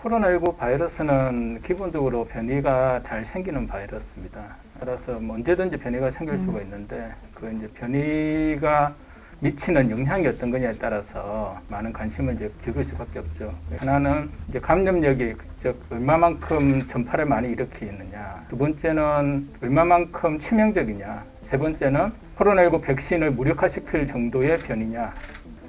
코로나19 바이러스는 기본적으로 변이가 잘 생기는 바이러스입니다. 따라서 뭐 언제든지 변이가 생길 수가 있는데 그 이제 변이가 미치는 영향이 어떤 거냐에 따라서 많은 관심을 이제 기울일 수밖에 없죠. 하나는 이제 감염력이 즉 얼마만큼 전파를 많이 일으키느냐. 두 번째는 얼마만큼 치명적이냐. 세 번째는 코로나19 백신을 무력화시킬 정도의 변이냐.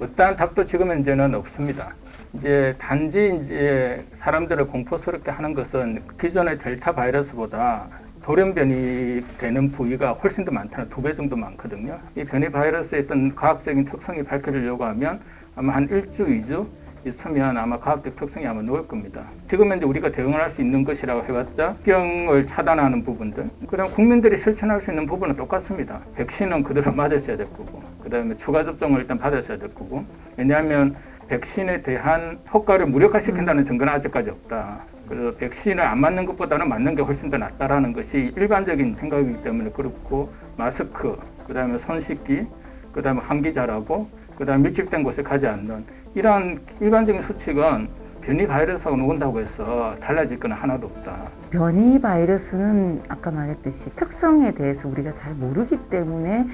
어떠한 답도 지금 현재는 없습니다. 이제 단지 이제 사람들을 공포스럽게 하는 것은 기존의 델타 바이러스보다 돌연변이 되는 부위가 훨씬 더 많다는 2배 정도 많거든요. 이 변이 바이러스의 어떤 과학적인 특성이 밝혀지려고 하면 아마 한 1주, 2주 있으면 아마 과학적 특성이 아마 나올 겁니다. 지금 현재 우리가 대응을 할 수 있는 것이라고 해봤자 병을 차단하는 부분들, 그다음 국민들이 실천할 수 있는 부분은 똑같습니다. 백신은 그대로 맞으셔야 될 거고, 그다음에 추가 접종을 일단 받으셔야 될 거고, 왜냐하면 백신에 대한 효과를 무력화시킨다는 증거는 아직까지 없다. 그래서 백신을 안 맞는 것보다는 맞는 게 훨씬 더 낫다라는 것이 일반적인 생각이기 때문에 그렇고, 마스크, 그다음에 손 씻기, 그다음에 환기 잘하고, 그다음에 밀집된 곳에 가지 않는 이러한 일반적인 수칙은 변이 바이러스하고 녹은다고 해서 달라질 건 하나도 없다. 변이 바이러스는 아까 말했듯이 특성에 대해서 우리가 잘 모르기 때문에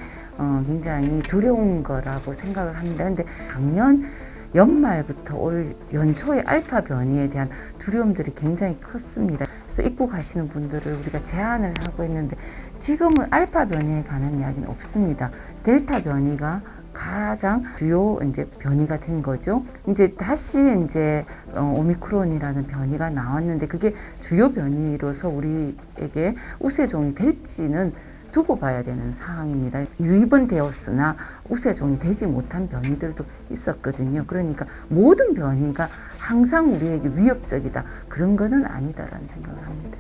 굉장히 두려운 거라고 생각을 합니다. 근데 작년 연말부터 올 연초에 알파 변이에 대한 두려움들이 굉장히 컸습니다. 그래서 입고 가시는 분들을 우리가 제한을 하고 있는데 지금은 알파 변이에 관한 이야기는 없습니다. 델타 변이가 가장 주요 이제 변이가 된 거죠. 이제 다시 이제 오미크론이라는 변이가 나왔는데 그게 주요 변이로서 우리에게 우세종이 될지는 두고 봐야 되는 상황입니다. 유입은 되었으나 우세종이 되지 못한 변이들도 있었거든요. 그러니까 모든 변이가 항상 우리에게 위협적이다. 그런 거는 아니다라는 생각을 합니다.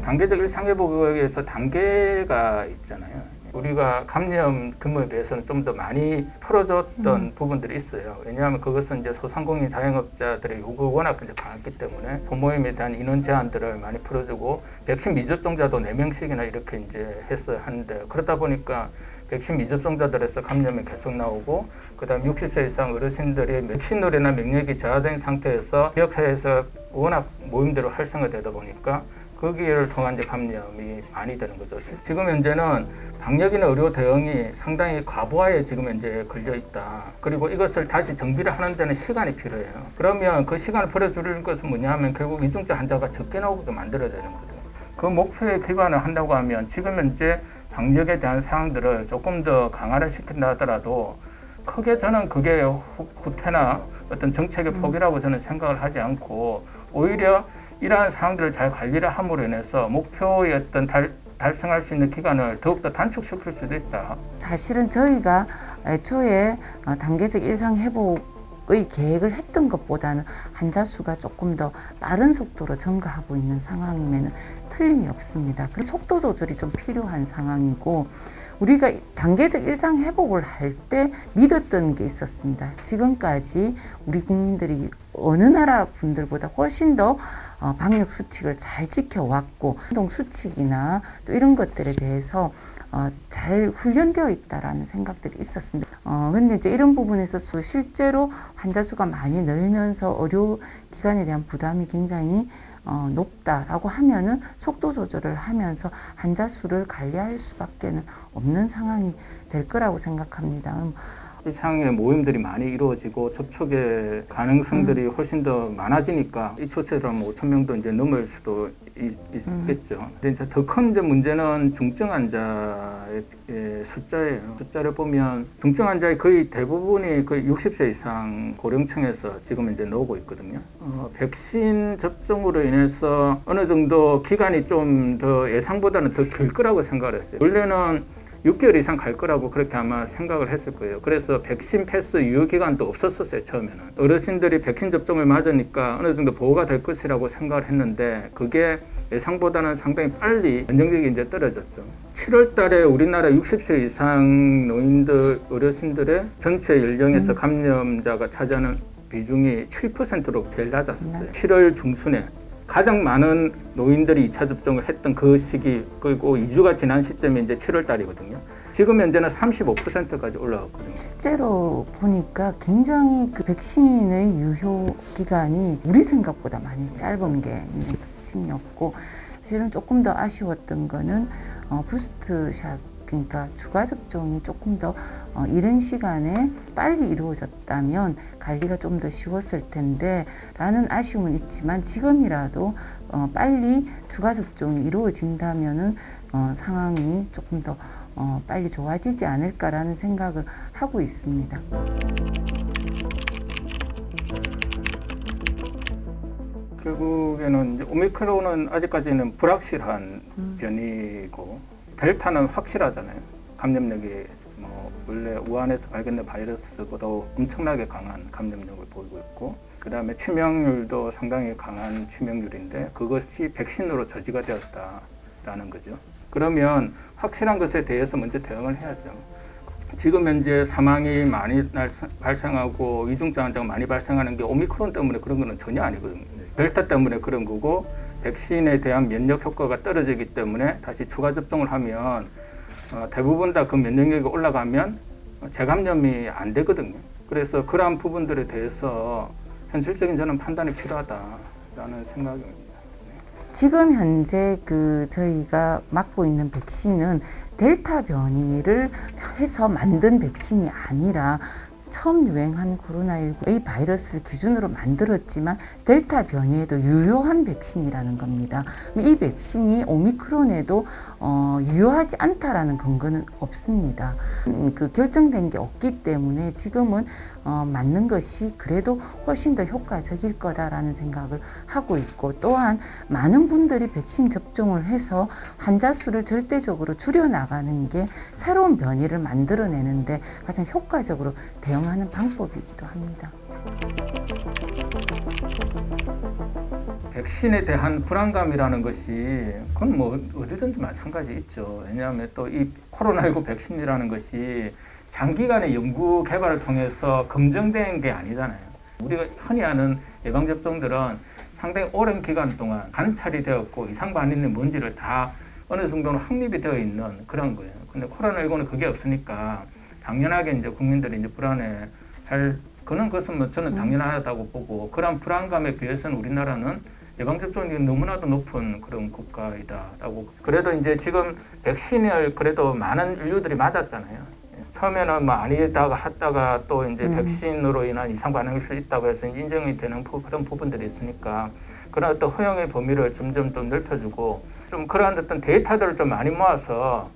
단계적 일상회복에서 단계가 있잖아요. 우리가 감염 규모에 비해서는 좀 더 많이 풀어줬던 부분들이 있어요. 왜냐하면 그것은 이제 소상공인 자영업자들의 요구가 워낙 이제 강했기 때문에 소모임에 대한 인원 제한들을 많이 풀어주고 백신 미접종자도 4명씩이나 이렇게 이제 했어야 하는데 그러다 보니까 백신 미접종자들에서 감염이 계속 나오고 그다음 60세 이상 어르신들이 백신놀이나免疫이 저하된 상태에서 지역사회에서 워낙 모임대로 활성화되다 보니까 거기를 통한 이제 감염이 많이 되는 거죠. 지금 현재는 방역이나 의료 대응이 상당히 과부하에 지금 현재 걸려 있다. 그리고 이것을 다시 정비를 하는 데는 시간이 필요해요. 그러면 그 시간을 벌어주는 것은 뭐냐 하면 결국 이중증 환자가 적게 나오게 만들어야 되는 거죠. 그 목표에 기반을 한다고 하면 지금 현재 방역에 대한 사항들을 조금 더 강화를 시킨다 하더라도 크게 저는 그게 후퇴나 어떤 정책의 포기라고 저는 생각을 하지 않고 오히려 이러한 사항들을 잘 관리를 함으로 인해서 목표의 어떤 달성할 수 있는 기간을 더욱더 단축시킬 수도 있다. 사실은 저희가 애초에 단계적 일상 회복의 계획을 했던 것보다는 환자 수가 조금 더 빠른 속도로 증가하고 있는 상황이면 틀림이 없습니다. 그 속도 조절이 좀 필요한 상황이고 우리가 단계적 일상 회복을 할 때 믿었던 게 있었습니다. 지금까지 우리 국민들이 어느 나라 분들보다 훨씬 더 방역 수칙을 잘 지켜왔고 행동 수칙이나 또 이런 것들에 대해서 잘 훈련되어 있다라는 생각들이 있었습니다. 근데 이제 이런 부분에서 실제로 환자 수가 많이 늘면서 의료기관에 대한 부담이 굉장히 높다라고 하면은 속도 조절을 하면서 환자 수를 관리할 수밖에는 없는 상황이 될 거라고 생각합니다. 이상의 모임들이 많이 이루어지고 접촉의 가능성들이 훨씬 더 많아지니까 이 초처럼 5,000명도 이제 넘을 수도 있겠죠. 근데 이제 더 큰 문제는 중증 환자의 숫자예요. 숫자를 보면 중증 환자의 거의 대부분이 거의 60세 이상 고령층에서 지금 이제 나오고 있거든요. 백신 접종으로 인해서 어느 정도 기간이 좀 더 예상보다는 더 길 거라고 생각을 했어요. 원래는 6개월 이상 갈 거라고 그렇게 아마 생각을 했을 거예요. 그래서 백신 패스 유효 기간도 없었었어요, 처음에는. 어르신들이 백신 접종을 맞으니까 어느 정도 보호가 될 것이라고 생각을 했는데 그게 예상보다는 상당히 빨리 안정적이 이제 떨어졌죠. 7월 달에 우리나라 60세 이상 노인들, 어르신들의 전체 연령에서 감염자가 차지하는 비중이 7%로 제일 낮았었어요. 7월 중순에. 가장 많은 노인들이 2차 접종을 했던 그 시기, 그리고 2주가 지난 시점이 이제 7월 달이거든요. 지금 현재는 35%까지 올라갔거든요. 실제로 보니까 굉장히 그 백신의 유효 기간이 우리 생각보다 많이 짧은 게 있는 특징이었고, 사실은 조금 더 아쉬웠던 거는 부스트샷, 그러니까 추가 접종이 조금 더 이른 시간에 빨리 이루어졌다면 관리가 좀 더 쉬웠을 텐데 라는 아쉬움은 있지만, 지금이라도 빨리 추가 접종이 이루어진다면은 상황이 조금 더 빨리 좋아지지 않을까라는 생각을 하고 있습니다. 결국에는 이제 오미크론은 아직까지는 불확실한 변이고, 델타는 확실하잖아요. 감염력이 원래 우한에서 발견된 바이러스보다 엄청나게 강한 감염력을 보이고 있고, 그 다음에 치명률도 상당히 강한 치명률인데 그것이 백신으로 저지가 되었다라는 거죠. 그러면 확실한 것에 대해서 먼저 대응을 해야죠. 지금 현재 사망이 많이 발생하고 위중증 환자가 많이 발생하는 게 오미크론 때문에 그런 거는 전혀 아니거든요. 델타 때문에 그런 거고, 백신에 대한 면역 효과가 떨어지기 때문에 다시 추가 접종을 하면 대부분 다 그 면역력이 올라가면 재감염이 안 되거든요. 그래서 그러한 부분들에 대해서 현실적인 저는 판단이 필요하다라는 생각입니다. 지금 현재 저희가 맞고 있는 백신은 델타 변이를 해서 만든 백신이 아니라 처음 유행한 코로나19의 바이러스를 기준으로 만들었지만 델타 변이에도 유효한 백신이라는 겁니다. 이 백신이 오미크론에도 유효하지 않다라는 근거는 없습니다. 결정된 게 없기 때문에 지금은 맞는 것이 그래도 훨씬 더 효과적일 거다라는 생각을 하고 있고, 또한 많은 분들이 백신 접종을 해서 환자 수를 절대적으로 줄여나가는 게 새로운 변이를 만들어내는데 가장 효과적으로 대응하는 방법이기도 합니다. 백신에 대한 불안감이라는 것이 그건 뭐 어디든지 마찬가지 있죠. 왜냐하면 또 이 코로나19 백신이라는 것이 장기간의 연구 개발을 통해서 검증된 게 아니잖아요. 우리가 흔히 아는 예방접종들은 상당히 오랜 기간 동안 관찰이 되었고 이상 반응이 뭔지를 다 어느 정도는 확립이 되어 있는 그런 거예요. 근데 코로나19는 그게 없으니까 당연하게 이제 국민들이 이제 불안해 그런 것은 뭐 저는 당연하다고 보고, 그런 불안감에 비해서는 우리나라는 예방접종이 너무나도 높은 그런 국가이다라고. 그래도 이제 지금 백신을 그래도 많은 인류들이 맞았잖아요. 처음에는 뭐 아니다가 하다가 또 이제 백신으로 인한 이상 반응일 수 있다고 해서 인정이 되는 그런 부분들이 있으니까 그런 어떤 허용의 범위를 점점 더 넓혀주고, 좀 그러한 어떤 데이터들을 좀 많이 모아서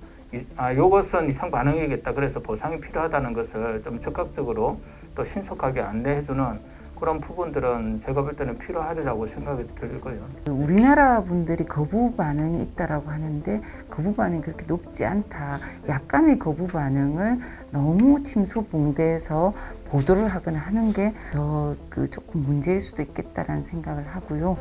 요것은 이상 반응이겠다, 그래서 보상이 필요하다는 것을 좀 적극적으로 또 신속하게 안내해주는 그런 부분들은 제가 볼 때는 필요하리라고 생각이 들고요. 우리나라 분들이 거부 반응이 있다라고 하는데 거부 반응이 그렇게 높지 않다. 약간의 거부 반응을 너무 침소봉대해서 보도를 하거나 하는 게 더 조금 문제일 수도 있겠다라는 생각을 하고요.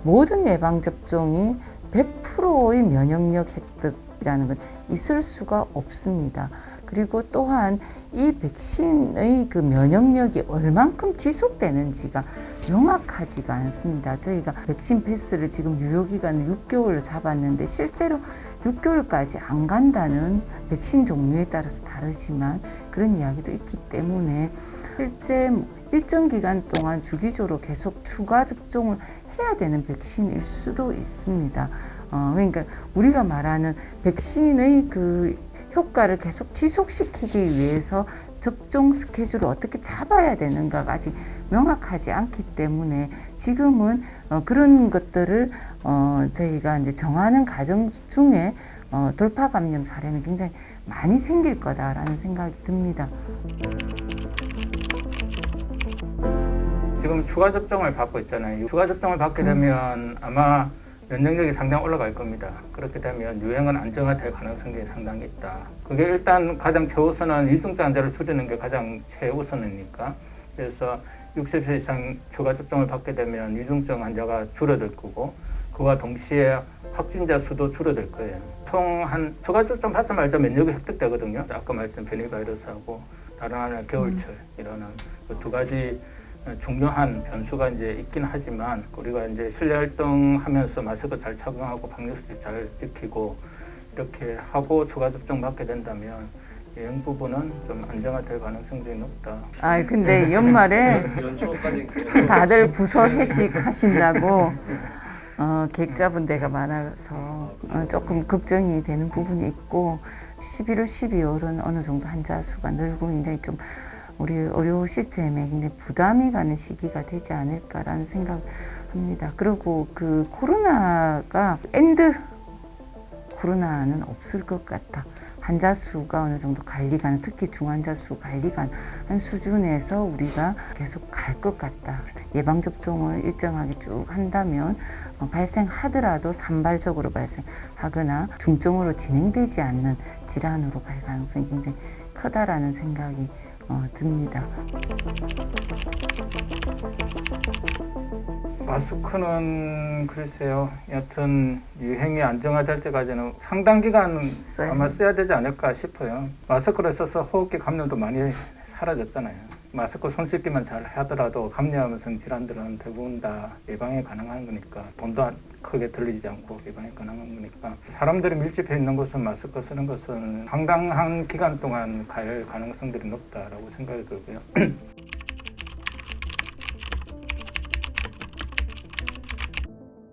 모든 예방접종이 100%의 면역력 획득이라는 건 있을 수가 없습니다. 그리고 또한 이 백신의 면역력이 얼만큼 지속되는지가 명확하지가 않습니다. 저희가 백신 패스를 지금 유효기간을 6개월로 잡았는데 실제로 6개월까지 안 간다는 백신 종류에 따라서 다르지만 그런 이야기도 있기 때문에 실제 일정 기간 동안 주기적으로 계속 추가 접종을 해야 되는 백신일 수도 있습니다. 그러니까 우리가 말하는 백신의 효과를 계속 지속시키기 위해서 접종 스케줄을 어떻게 잡아야 되는가가 아직 명확하지 않기 때문에 지금은 그런 것들을 저희가 이제 정하는 과정 중에 돌파 감염 사례는 굉장히 많이 생길 거다라는 생각이 듭니다. 지금 추가 접종을 받고 있잖아요. 추가 접종을 받게 되면 아마 면역력이 상당히 올라갈 겁니다. 그렇게 되면 유행은 안정화될 가능성이 상당히 있다. 그게 일단 가장 최우선은 위중증 환자를 줄이는 게 가장 최우선이니까. 그래서 60세 이상 추가 접종을 받게 되면 위중증 환자가 줄어들 거고, 그와 동시에 확진자 수도 줄어들 거예요. 보통 한 추가 접종 받자마자 면역이 획득되거든요. 아까 말했던 변이 바이러스하고 다른 하나는 겨울철 이러는 그 두 가지 중요한 변수가 이제 있긴 하지만, 우리가 이제 실내 활동하면서 마스크 잘 착용하고 방역수칙 잘 지키고 이렇게 하고 추가 접종 받게 된다면 여행 부분은 좀 안정화될 가능성이 높다. 아 근데 연말에 연초까지 다들 부서 회식 하신다고 계획 데가 많아서 조금 걱정이 되는 부분이 있고 11월, 12월은 어느 정도 환자 수가 늘고 굉장히 좀 우리 의료 시스템에 굉장히 부담이 가는 시기가 되지 않을까라는 생각합니다. 그리고 그 코로나가 엔드 코로나는 없을 것 같아. 환자 수가 어느 정도 관리가, 특히 중환자 수 관리가 한 수준에서 우리가 계속 갈 것 같다. 예방접종을 일정하게 쭉 한다면 발생하더라도 산발적으로 발생하거나 중증으로 진행되지 않는 질환으로 갈 가능성이 굉장히 크다라는 생각이 듭니다. 마스크는 글쎄요. 여튼 유행이 안정화될 때까지는 상당 기간 아마 써야 되지 않을까 싶어요. 마스크를 써서 호흡기 감염도 많이 사라졌잖아요. 마스크 손 씻기만 잘 하더라도 감염성 질환들은 대부분 다 예방이 가능한 거니까 돈도 크게 들리지 않고 예방이 가능한 거니까 사람들이 밀집해 있는 곳은 마스크 쓰는 것은 상당한 기간 동안 갈 가능성들이 높다라고 생각이 들고요.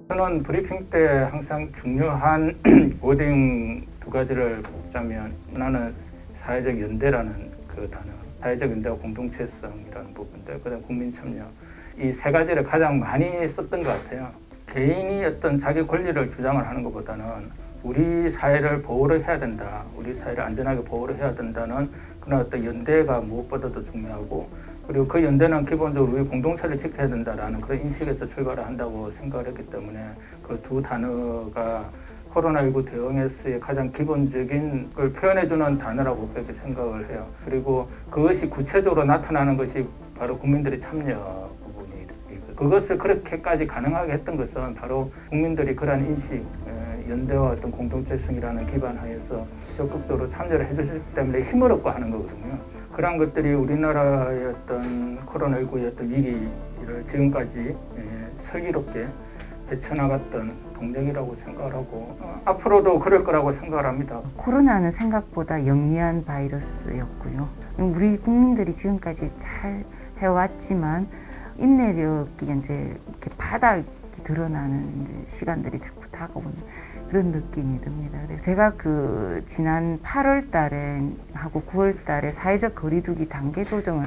저는 브리핑 때 항상 중요한 워딩 두 가지를 꼽자면 하나는 사회적 연대라는 그 단어, 사회적 연대와 공동체성이라는 부분들, 그다음 국민 참여, 이 세 가지를 가장 많이 썼던 것 같아요. 개인이 어떤 자기 권리를 주장을 하는 것보다는 우리 사회를 보호를 해야 된다, 우리 사회를 안전하게 보호를 해야 된다는 그런 어떤 연대가 무엇보다도 중요하고, 그리고 그 연대는 기본적으로 우리 공동체를 지켜야 된다라는 그런 인식에서 출발을 한다고 생각을 했기 때문에 그 두 단어가 코로나19 대응에서의 가장 기본적인 걸 표현해주는 단어라고 그렇게 생각을 해요. 그리고 그것이 구체적으로 나타나는 것이 바로 국민들의 참여 부분이 그것을 그렇게까지 가능하게 했던 것은 바로 국민들이 그러한 인식, 연대와 어떤 공동체성이라는 기반 하에서 적극적으로 참여를 해주셨기 때문에 힘을 얻고 하는 거거든요. 그런 것들이 우리나라의 어떤 코로나19의 어떤 위기를 지금까지 슬기롭게 헤쳐나갔던 동력이라고 생각을 하고 앞으로도 그럴 거라고 생각을 합니다. 코로나는 생각보다 영리한 바이러스였고요. 우리 국민들이 지금까지 잘 해왔지만 인내력이 이제 이렇게 바닥이 드러나는 이제 시간들이 자꾸 다가오는 그런 느낌이 듭니다. 제가 그 지난 8월 달에 하고 9월 달에 사회적 거리두기 단계 조정을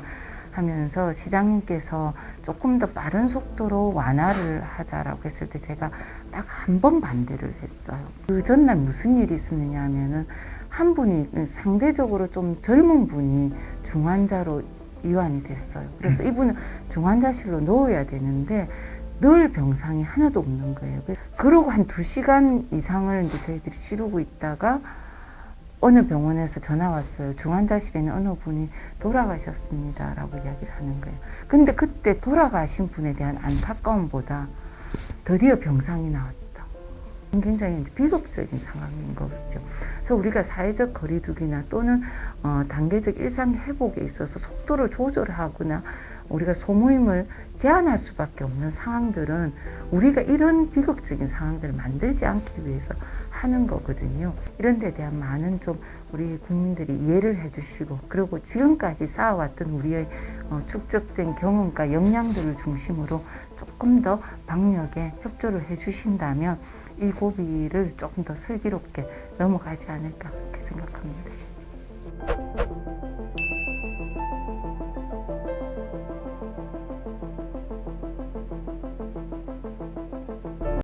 하면서 시장님께서 조금 더 빠른 속도로 완화를 하자라고 했을 때 제가 딱 한 번 반대를 했어요. 그 전날 무슨 일이 있었느냐 하면은 한 분이 상대적으로 좀 젊은 분이 중환자로 이완이 됐어요. 그래서 이분은 중환자실로 넣어야 되는데 늘 병상이 하나도 없는 거예요. 그러고 한 2시간 이상을 이제 저희들이 치르고 있다가 어느 병원에서 전화 왔어요. 중환자실에는 어느 분이 돌아가셨습니다. 라고 이야기를 하는 거예요. 근데 그때 돌아가신 분에 대한 안타까움보다 드디어 병상이 나왔다. 굉장히 비극적인 상황인 거죠. 그래서 우리가 사회적 거리두기나 또는 단계적 일상 회복에 있어서 속도를 조절하거나 우리가 소모임을 제한할 수밖에 없는 상황들은 우리가 이런 비극적인 상황들을 만들지 않기 위해서 하는 거거든요. 이런 데 대한 많은 좀 우리 국민들이 이해를 해주시고 그리고 지금까지 쌓아왔던 우리의 축적된 경험과 역량들을 중심으로 조금 더 방역에 협조를 해주신다면 이 고비를 조금 더 슬기롭게 넘어가지 않을까 그렇게 생각합니다.